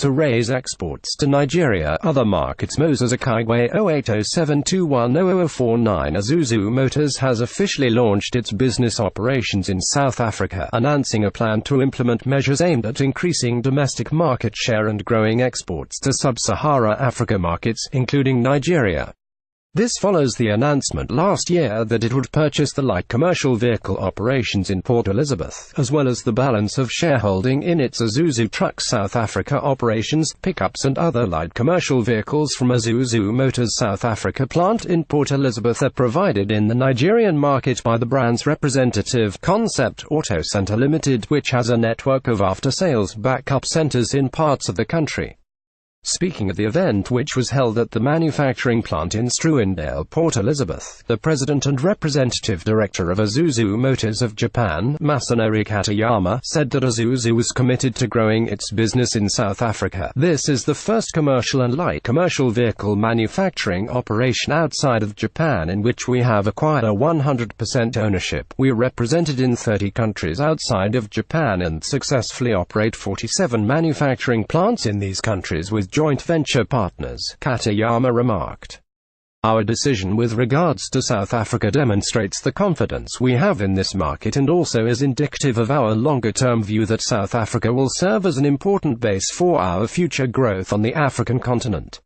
to raise exports to Nigeria. Other markets. Moses Akaigwe 0807210049. Isuzu Motors has officially launched its business operations in South Africa, announcing a plan to implement measures aimed at increasing domestic market share and growing exports to Sub-Sahara Africa markets, including Nigeria. This follows the announcement last year that it would purchase the light commercial vehicle operations in Port Elizabeth, as well as the balance of shareholding in its Isuzu Trucks South Africa operations, pickups and other light commercial vehicles from Isuzu Motors South Africa plant in Port Elizabeth are provided in the Nigerian market by the brand's representative, Koncept Autocentre Limited, which has a network of after-sales backup centers in parts of the country. Speaking at the event, which was held at the manufacturing plant in Struandale Port Elizabeth, the president and representative director of Isuzu Motors of Japan, Masanori Katayama, said that Isuzu was committed to growing its business in South Africa. This is the first commercial and light commercial vehicle manufacturing operation outside of Japan in which we have acquired a 100% ownership. We are represented in 30 countries outside of Japan and successfully operate 47 manufacturing plants in these countries with joint venture partners, Katayama remarked. Our decision with regards to South Africa demonstrates the confidence we have in this market and also is indicative of our longer-term view that South Africa will serve as an important base for our future growth on the African continent.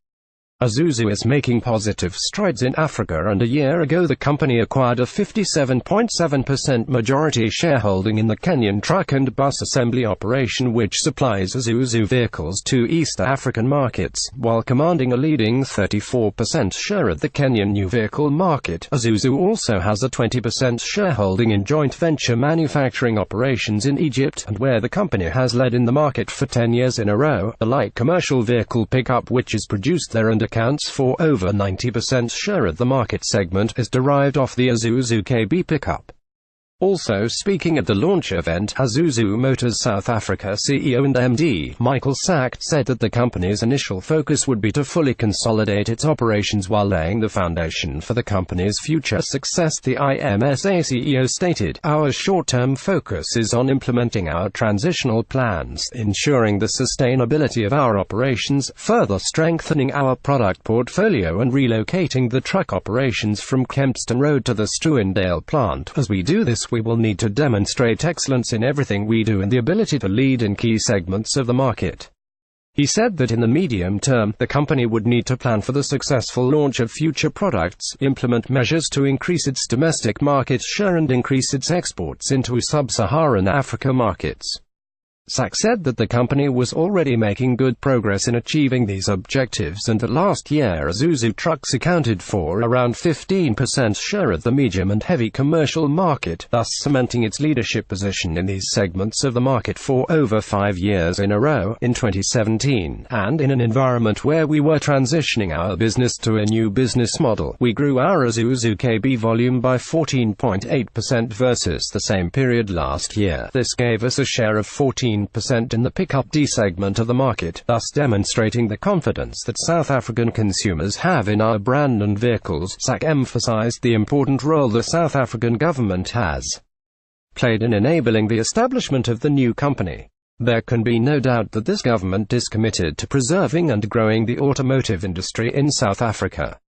Isuzu is making positive strides in Africa, and a year ago the company acquired a 57.7% majority shareholding in the Kenyan truck and bus assembly operation which supplies Isuzu vehicles to East African markets, while commanding a leading 34% share of the Kenyan new vehicle market. Isuzu also has a 20% shareholding in joint venture manufacturing operations in Egypt, and where the company has led in the market for 10 years in a row. The light commercial vehicle pickup which is produced there and accounts for over 90% share of the market segment is derived off the Isuzu KB pickup. Also speaking at the launch event, Isuzu Motors South Africa CEO and MD, Michael Sack, said that the company's initial focus would be to fully consolidate its operations while laying the foundation for the company's future success. The IMSA CEO stated, "Our short-term focus is on implementing our transitional plans, ensuring the sustainability of our operations, further strengthening our product portfolio and relocating the truck operations from Kempston Road to the Struandale plant. As we do this, we will need to demonstrate excellence in everything we do and the ability to lead in key segments of the market." He said that in the medium term, the company would need to plan for the successful launch of future products, implement measures to increase its domestic market share and increase its exports into Sub-Saharan Africa markets. Sack said that the company was already making good progress in achieving these objectives and that last year Isuzu Trucks accounted for around 15% share of the medium and heavy commercial market, thus cementing its leadership position in these segments of the market for over 5 years in a row. In 2017, and in an environment where we were transitioning our business to a new business model, we grew our Isuzu KB volume by 14.8% versus the same period last year. This gave us a share of 14% in the pickup D segment of the market, thus demonstrating the confidence that South African consumers have in our brand and vehicles. Sack emphasized the important role the South African government has played in enabling the establishment of the new company. There can be no doubt that this government is committed to preserving and growing the automotive industry in South Africa.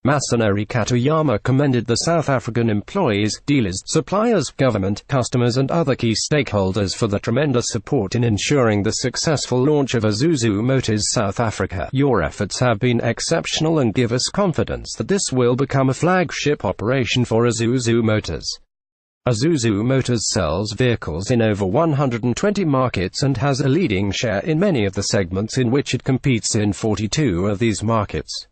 Masanori Katayama commended the South African employees, dealers, suppliers, government, customers and other key stakeholders for the tremendous support in ensuring the successful launch of Isuzu Motors South Africa. Your efforts have been exceptional and give us confidence that this will become a flagship operation for Isuzu Motors. Isuzu Motors sells vehicles in over 120 markets and has a leading share in many of the segments in which it competes in 42 of these markets.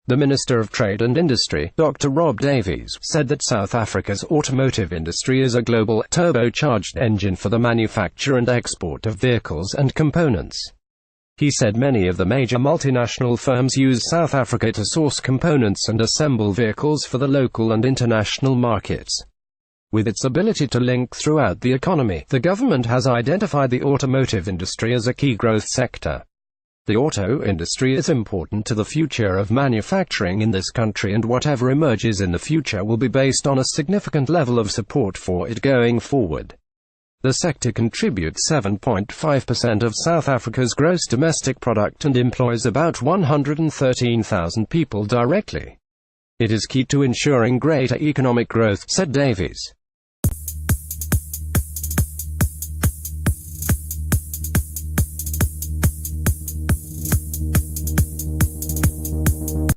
The Minister of Trade and Industry, Dr. Rob Davies, said that South Africa's automotive industry is a global, turbocharged engine for the manufacture and export of vehicles and components. He said many of the major multinational firms use South Africa to source components and assemble vehicles for the local and international markets. With its ability to link throughout the economy, the government has identified the automotive industry as a key growth sector. The auto industry is important to the future of manufacturing in this country, and whatever emerges in the future will be based on a significant level of support for it going forward. The sector contributes 7.5% of South Africa's gross domestic product and employs about 113,000 people directly. It is key to ensuring greater economic growth, said Davies.